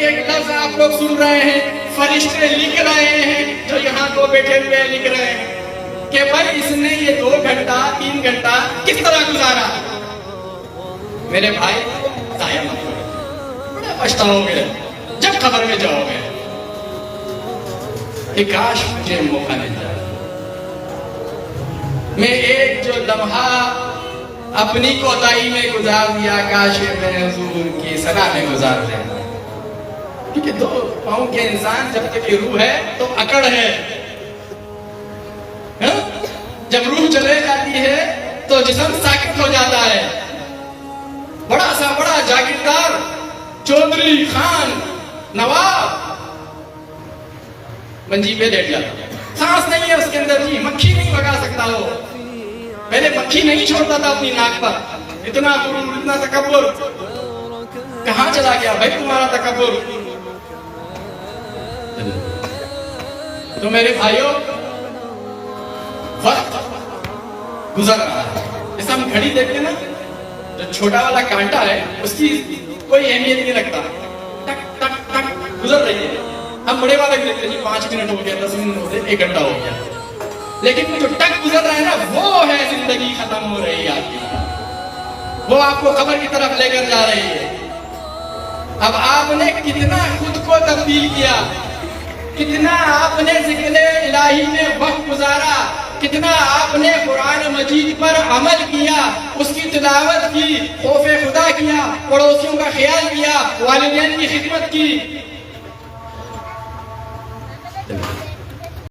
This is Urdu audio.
ایک لفظ آپ لوگ سن رہے ہیں، فرشتے لکھ رہے ہیں، جو یہاں دو بیٹھے ہوئے لکھ رہے ہیں کہ بھائی اس نے یہ 2 گھنٹہ 3 گھنٹہ کس طرح گزارا۔ میرے بھائی ضائع مت کرو، بڑے پچھتاؤ گے جب قبر میں جاؤ گے کہ کاش مجھے موقع مل جائے، میں ایک جو لمحہ اپنی کوتاہی میں گزار دیا، کاش میں حضور کی ثنا میں گزار دیا۔ کیونکہ 2 پاؤں کے انسان جب تک یہ روح ہے تو اکڑ ہے، جب روح چلے جاتی ہے تو جسم ساکت ہو جاتا ہے۔ بڑا سا بڑا جاگیردار، چودھری، خان، نواب منجی پہ لیٹ جاتا، سانس نہیں ہے اس کے اندر جی، مکھی نہیں بھگا سکتا وہ، پہلے مکھی نہیں چھوڑتا تھا اپنی ناک پر، اتنا غرور، اتنا تکبر، کہاں چلا گیا بھائی تمہارا تکبر؟ تو میرے بھائیوں، وقت گزر رہا ہے، جیسے ہم گھڑی دیکھتے نا، جو چھوٹا والا کانٹا ہے اس کی کوئی اہمیت نہیں رکھتا، ٹک ٹک ٹک گزر رہی ہے۔ ہم بڑے والا بھی دیکھتے ہیں 5 منٹ ہو گیا، 10 منٹ ہو گیا، 1 گھنٹہ ہو گیا، لیکن جو ٹک گزر رہا ہے نا، وہ ہے زندگی ختم ہو رہی ہے آپ کی، وہ آپ کو قبر کی طرف لے کر جا رہی ہے۔ اب آپ نے کتنا خود کو تبدیل کیا، کتنا آپ نے ذکر الہی میں وقت گزارا، کتنا آپ نے قرآن مجید پر عمل کیا، اس کی تلاوت کی، خوف خدا کیا، پڑوسیوں کا خیال کیا، والدین کی خدمت کی،